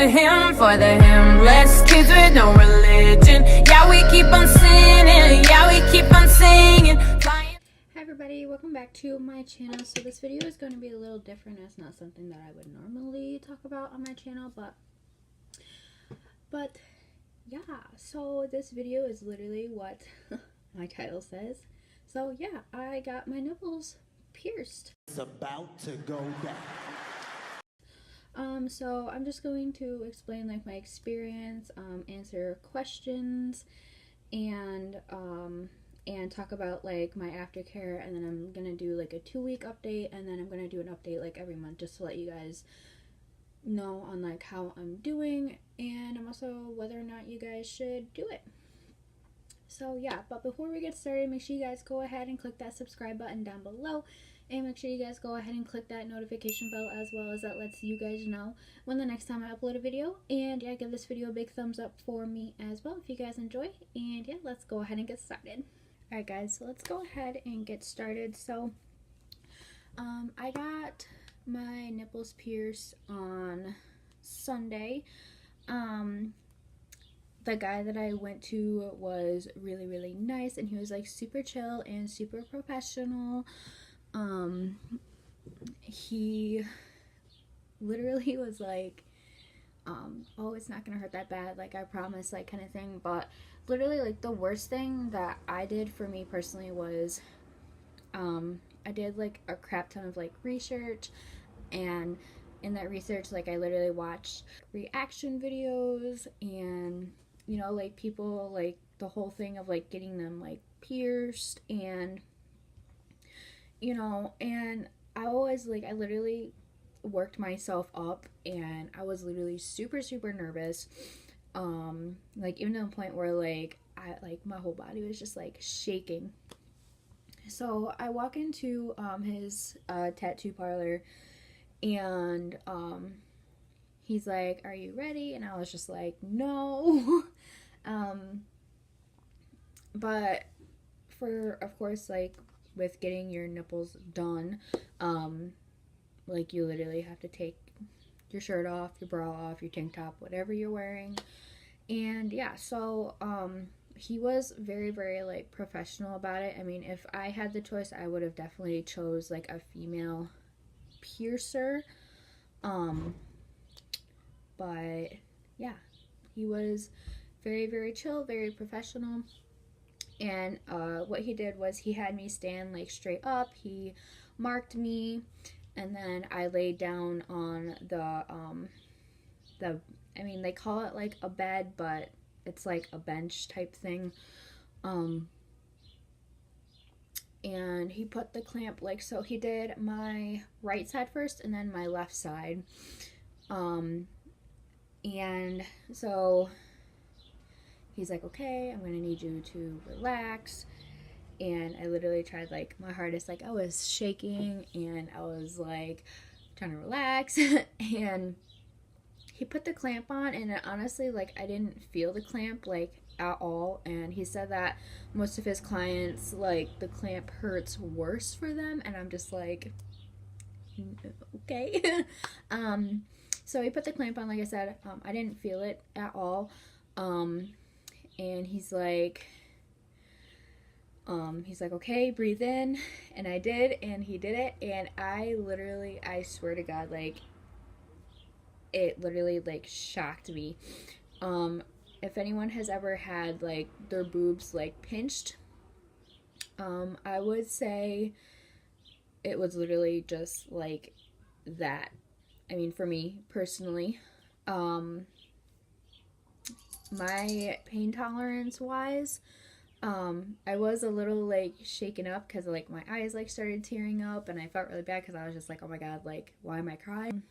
him, for the hymnless kids with no religion. Yeah, we keep on sinning, yeah, we keep on singing. Hi everybody, welcome back to my channel. So this video is going to be a little different. It's not something that I would normally talk about on my channel, but yeah, so this video is literally what my title says. So yeah, I got my nipples pierced. It's about to go down. So I'm just going to explain like my experience, answer questions, and talk about like my aftercare, and then I'm gonna do like a 2-week update, and then I'm gonna do an update like every month just to let you guys know on like how I'm doing, and I'm also whether or not you guys should do it. So yeah, but before we get started, make sure you guys go ahead and click that subscribe button down below, and make sure you guys go ahead and click that notification bell as well, as that lets you guys know when the next time I upload a video. And yeah, give this video a big thumbs up for me as well if you guys enjoy. And yeah, let's go ahead and get started. Alright guys, so let's go ahead and get started. So I got my nipples pierced on Sunday. The guy that I went to was really nice, and he was like super chill and super professional. He literally was like, oh, it's not gonna hurt that bad, like I promise, like kind of thing. But literally, like the worst thing that I did for me personally was I did like a crap ton of like research, and in that research, like I literally watched reaction videos, and you know, like people, like the whole thing of like getting them like pierced, and you know, and I always like, I literally worked myself up, and I was literally super nervous, like even to the point where like my whole body was just like shaking. So I walk into his tattoo parlor, and he's like, "Are you ready?" And I was just like, "No." But for, of course, like with getting your nipples done, like you literally have to take your shirt off, your bra off, your tank top, whatever you're wearing. And yeah, so he was very like professional about it. I mean, if I had the choice, I would have definitely chose like a female piercer. But yeah, he was very chill, very professional. And what he did was he had me stand like straight up. He marked me, and then I laid down on the I mean, they call it like a bed, but it's like a bench type thing. And he put the clamp like so. He did my right side first, and then my left side. And so he's like, "Okay, I'm gonna need you to relax." And I literally tried like my hardest, like I was shaking, and I was like trying to relax. And he put the clamp on, and it, honestly, like I didn't feel the clamp like at all. And he said that most of his clients, like the clamp hurts worse for them, and I'm just like, okay. So he put the clamp on, like I said. I didn't feel it at all. And he's like, "Okay, breathe in." And I did, and he did it, and I literally, I swear to God, like it literally like shocked me. If anyone has ever had like their boobs like pinched, I would say it was literally just like that. I mean, for me personally, my pain tolerance wise, I was a little like shaken up because like my eyes like started tearing up, and I felt really bad because I was just like, oh my God, like why am I crying?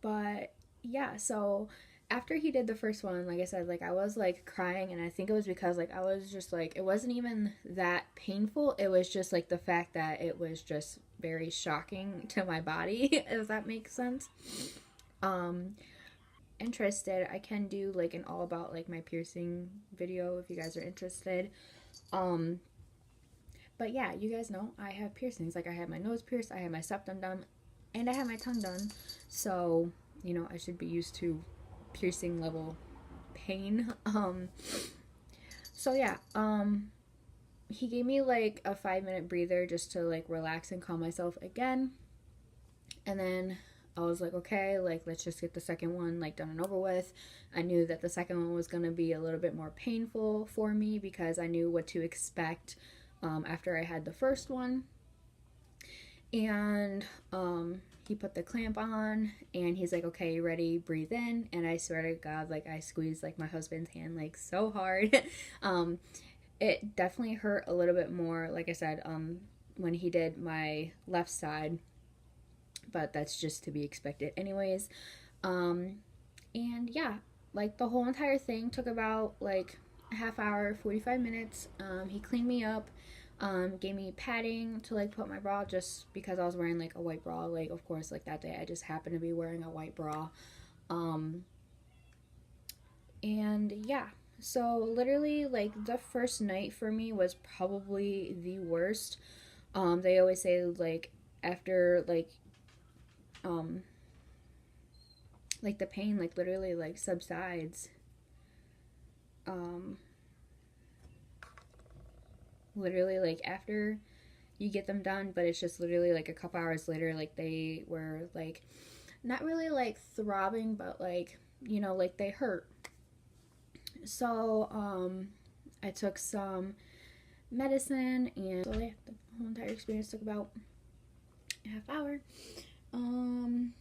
But yeah, so after he did the first one, like I said, like I was like crying, and I think it was because like I was just like, it wasn't even that painful, it was just like the fact that it was just very shocking to my body, if that makes sense. Interested, I can do like an all about like my piercing video if you guys are interested. But yeah, you guys know I have piercings. Like I have my nose pierced, I have my septum done, and I have my tongue done. So you know, I should be used to piercing level pain. So yeah, he gave me like a 5-minute breather just to like relax and calm myself again. And then I was like, okay, like let's just get the second one like done and over with. I knew that the second one was going to be a little bit more painful for me because I knew what to expect after I had the first one. And he put the clamp on and he's like, okay, you ready? Breathe in. And I swear to God, like I squeezed like my husband's hand like so hard. It definitely hurt a little bit more, like I said, when he did my left side, but that's just to be expected anyways. And yeah, like the whole entire thing took about like a half hour, 45 minutes. He cleaned me up, gave me padding to like put my bra, just because I was wearing like a white bra. Like of course, like that day I just happened to be wearing a white bra. And yeah, so literally like the first night for me was probably the worst. They always say like after like the pain like literally like subsides, literally like after you get them done, but it's just literally like a couple hours later, like they were like not really like throbbing, but like, you know, like they hurt. So I took some medicine, and so yeah, the whole entire experience took about a half hour. And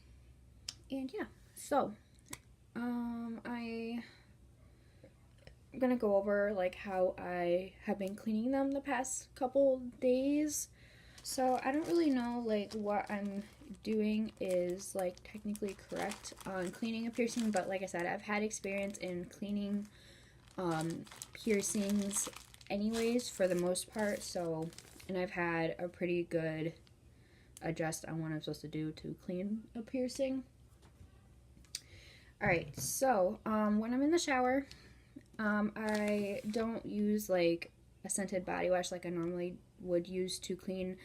yeah, so I'm gonna go over like how I have been cleaning them the past couple days. So I don't really know like what I'm doing is like technically correct on cleaning a piercing, but like I said, I've had experience in cleaning piercings anyways for the most part, so, and I've had a pretty good adjust on what I'm supposed to do to clean a piercing. Alright, so when I'm in the shower, I don't use like a scented body wash like I normally would use to clean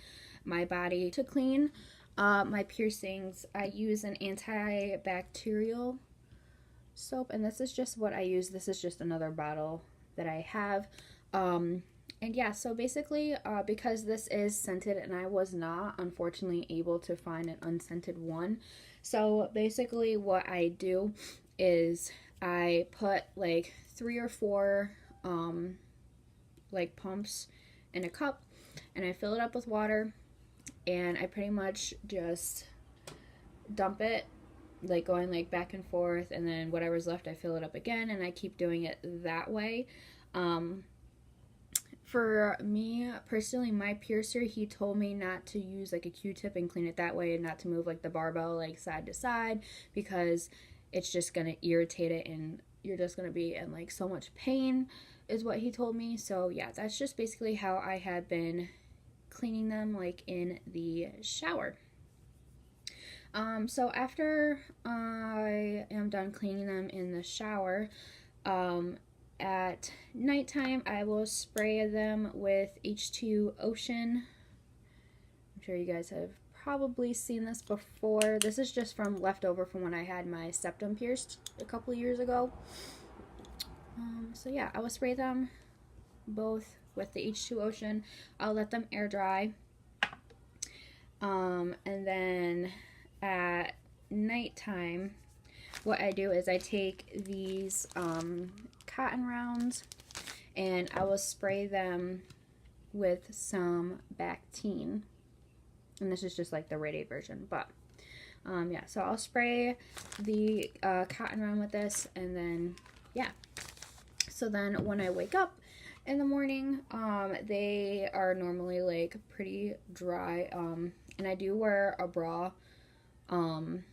my body. To clean my piercings, I use an antibacterial soap, and this is just what I use. This is just another bottle that I have. And yeah, so basically, because this is scented and I was not unfortunately able to find an unscented one, so basically what I do is I put like 3 or 4 like pumps in a cup, and I fill it up with water, and I pretty much just dump it, like going like back and forth, and then whatever's left I fill it up again, and I keep doing it that way. For me personally, my piercer, he told me not to use like a Q-tip and clean it that way, and not to move like the barbell like side to side, because it's just gonna irritate it and you're just gonna be in like so much pain, is what he told me. So yeah, that's just basically how I had been cleaning them like in the shower. So after I am done cleaning them in the shower, at nighttime I will spray them with H2 Ocean. I'm sure you guys have probably seen this before. This is just from leftover from when I had my septum pierced a couple years ago. So yeah, I will spray them both with the H2 Ocean. I'll let them air dry. And then at nighttime, what I do is I take these cotton rounds and I will spray them with some Bactine. And this is just like the Rite Aid version, but yeah, so I'll spray the cotton round with this, and then yeah. So then when I wake up in the morning, they are normally like pretty dry, and I do wear a bra when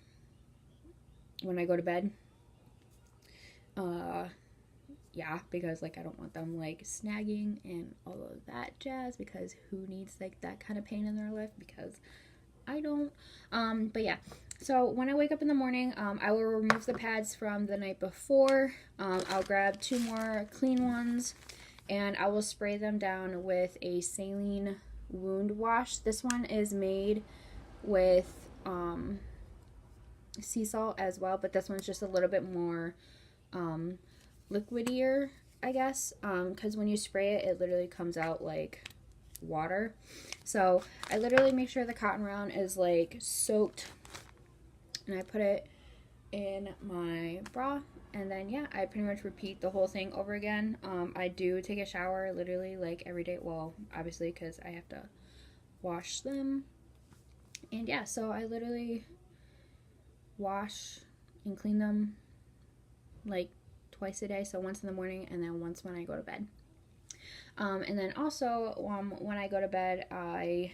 I go to bed. Yeah, because like I don't want them like snagging and all of that jazz, because who needs like that kind of pain in their life? Because I don't. But yeah, so when I wake up in the morning, I will remove the pads from the night before. I'll grab 2 more clean ones, and I will spray them down with a saline wound wash. This one is made with sea salt as well, but this one's just a little bit more liquidier, I guess, because when you spray it, it literally comes out like water. So I literally make sure the cotton round is like soaked, and I put it in my bra, and then yeah, I pretty much repeat the whole thing over again. I do take a shower literally like every day, well obviously because I have to wash them, and yeah, so I literally wash and clean them like twice a day, so once in the morning and then once when I go to bed. And then also when I go to bed, I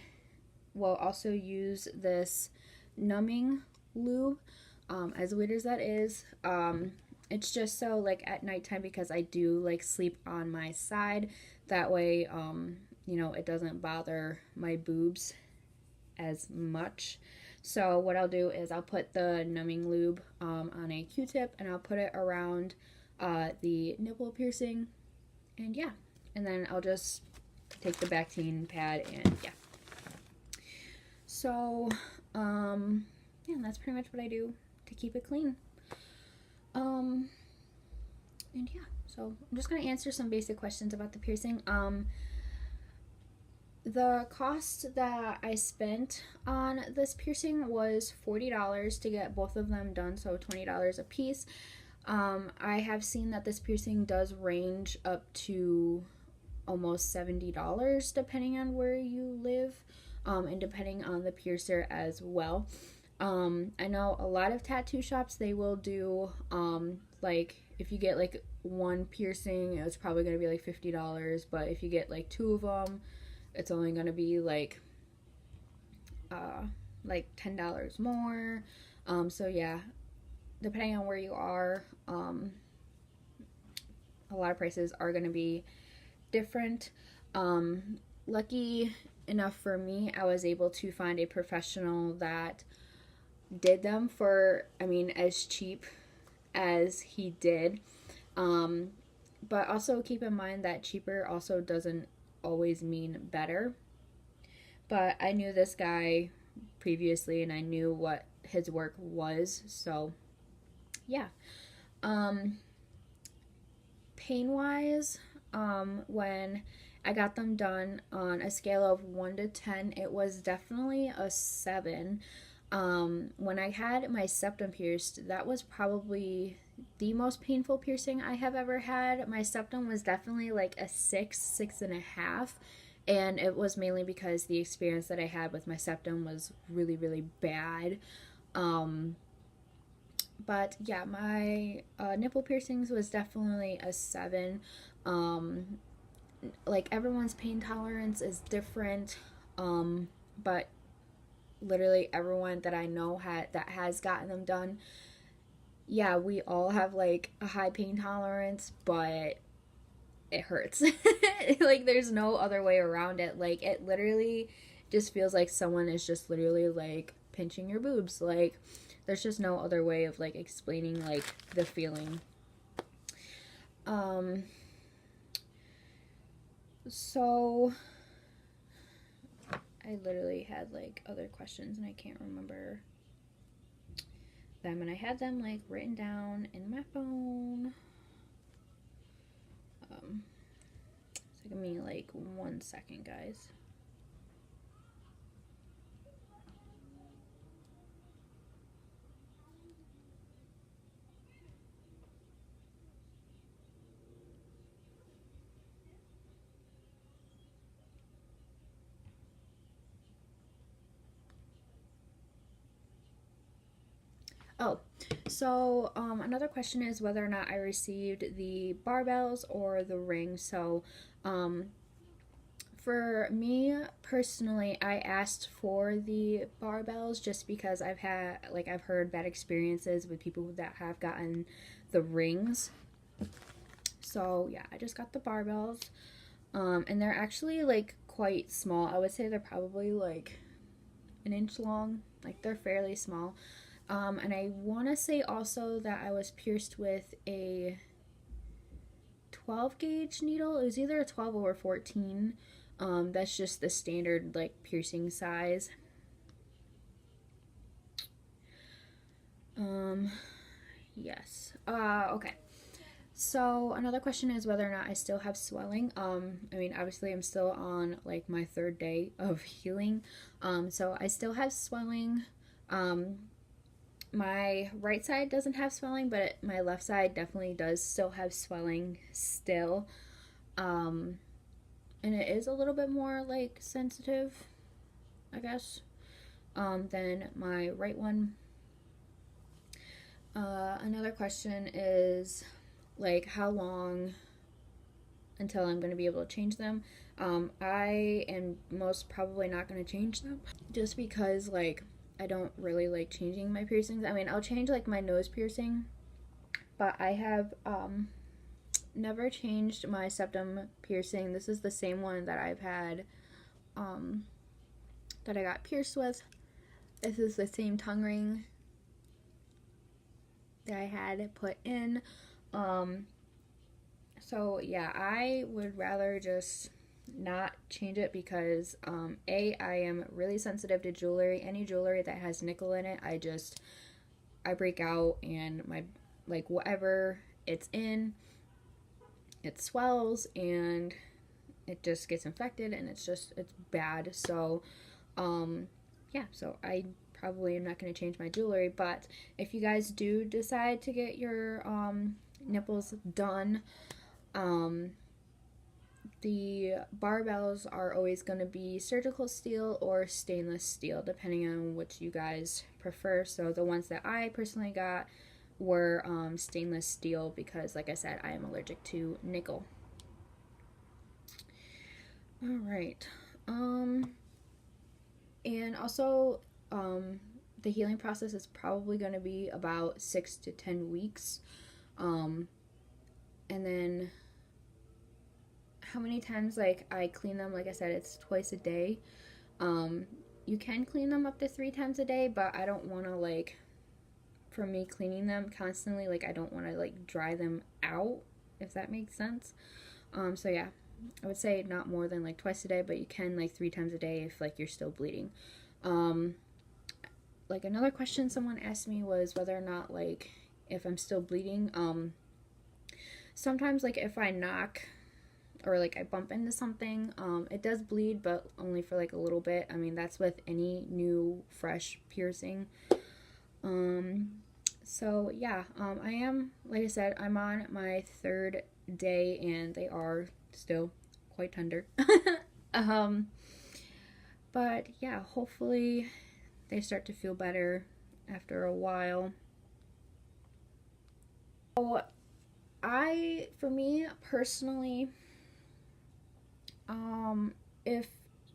will also use this numbing lube. As weird as that is, it's just so like at nighttime, because I do like sleep on my side, that way you know, it doesn't bother my boobs as much. So what I'll do is I'll put the numbing lube on a Q-tip, and I'll put it around the nipple piercing, and yeah, and then I'll just take the Bactine pad, and yeah. So yeah, that's pretty much what I do to keep it clean. And yeah, so I'm just gonna answer some basic questions about the piercing. The cost that I spent on this piercing was $40 to get both of them done, so $20 a piece. I have seen that this piercing does range up to almost $70 depending on where you live, and depending on the piercer as well. I know a lot of tattoo shops, they will do like if you get like one piercing, it's probably going to be like $50, but if you get like two of them, it's only going to be like $10 more. So yeah, depending on where you are, a lot of prices are going to be different. Lucky enough for me, I was able to find a professional that did them for, I mean, as cheap as he did. But also keep in mind that cheaper also doesn't always mean better. But I knew this guy previously, and I knew what his work was, so yeah. Pain wise, when I got them done, on a scale of 1 to 10, it was definitely a 7. When I had my septum pierced, that was probably the most painful piercing I have ever had. My septum was definitely like a 6.5, and it was mainly because the experience that I had with my septum was really, really bad. But yeah, my nipple piercings was definitely a 7. Like everyone's pain tolerance is different, but literally everyone that I know that has gotten them done, yeah, we all have like a high pain tolerance, but it hurts. Like there's no other way around it. Like it literally just feels like someone is just literally like pinching your boobs. Like there's just no other way of like explaining like the feeling. So I literally had like other questions and I can't remember them, and I had them like written down in my phone. So give me like 1 second, guys. Oh, so another question is whether or not I received the barbells or the ring. So for me personally, I asked for the barbells just because I've heard bad experiences with people that have gotten the rings. So yeah, I just got the barbells, and they're actually like quite small. I would say they're probably like an inch long. Like they're fairly small. And I want to say also that I was pierced with a 12 gauge needle. It was either a 12 or 14. That's just the standard like piercing size. Yes. Okay. So another question is whether or not I still have swelling. I mean, obviously I'm still on like my 3rd day of healing. So I still have swelling. My right side doesn't have swelling, but my left side definitely does still have swelling still. And it is a little bit more like sensitive, I guess, than my right one. Another question is like how long until I'm going to be able to change them. I am most probably not going to change them just because like I don't really like changing my piercings. I mean, I'll change like my nose piercing, but I have never changed my septum piercing. This is the same one that I've had that I got pierced with. This is the same tongue ring that I had put in. So yeah, I would rather just not change it because I am really sensitive to jewelry. Any jewelry that has nickel in it, I break out, and my like whatever it's in, it swells and it just gets infected, and it's bad. So yeah, so I probably am not going to change my jewelry. But if you guys do decide to get your nipples done, the barbells are always going to be surgical steel or stainless steel, depending on which you guys prefer. So the ones that I personally got were stainless steel because, like I said, I am allergic to nickel. All right. And also, the healing process is probably going to be about 6 to 10 weeks. And then how many times like I clean them, like I said, it's twice a day. You can clean them up to 3 times a day, but I don't want to like, for me cleaning them constantly, like I don't want to like dry them out, if that makes sense. So yeah, I would say not more than like twice a day, but you can like 3 times a day if like you're still bleeding. Like another question someone asked me was whether or not like if I'm still bleeding. Sometimes like if I knock or like I bump into something, it does bleed, but only for like a little bit. I mean, that's with any new fresh piercing. So yeah, I am, like I said, I'm on my 3rd day and they are still quite tender. But yeah, hopefully they start to feel better after a while. So for me personally, if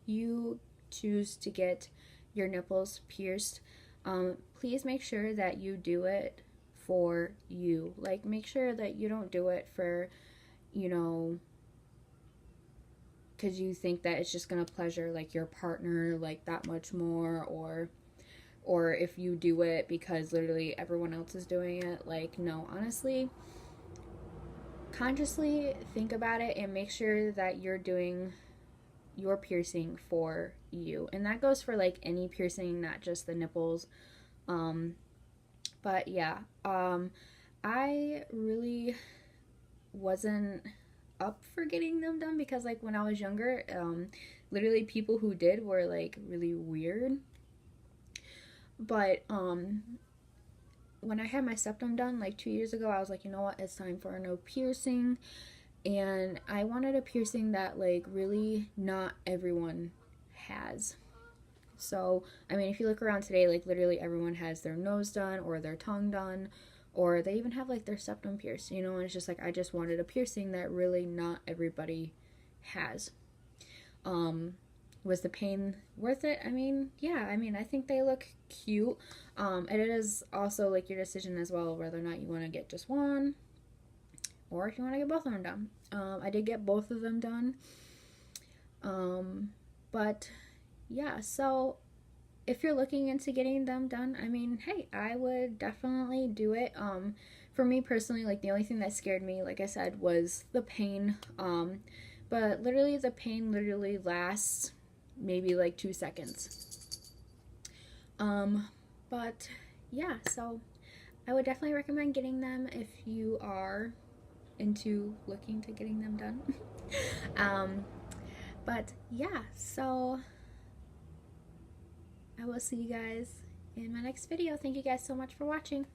you choose to get your nipples pierced, please make sure that you do it for you. Like, make sure that you don't do it for, you know, because you think that it's just gonna pleasure like your partner like that much more, or if you do it because literally everyone else is doing it. Like, no, honestly, consciously think about it and make sure that you're doing your piercing for you. And that goes for like any piercing, not just the nipples. But yeah, I really wasn't up for getting them done because like when I was younger, literally people who did were like really weird. But when I had my septum done like 2 years ago, I was like, you know what, it's time for a no piercing. And I wanted a piercing that like really not everyone has. So I mean, if you look around today, like literally everyone has their nose done or their tongue done, or they even have like their septum pierced, you know. And it's just like I just wanted a piercing that really not everybody has. Was the pain worth it? I mean, yeah, I mean, I think they look cute. And it is also like your decision as well whether or not you want to get just one or if you want to get both of them done. I did get both of them done. But yeah, so if you're looking into getting them done, I mean, hey, I would definitely do it. For me personally, like the only thing that scared me, like I said, was the pain. But literally the pain literally lasts maybe like 2 seconds. But yeah, so I would definitely recommend getting them if you are into looking to getting them done. But yeah, so I will see you guys in my next video. Thank you guys so much for watching.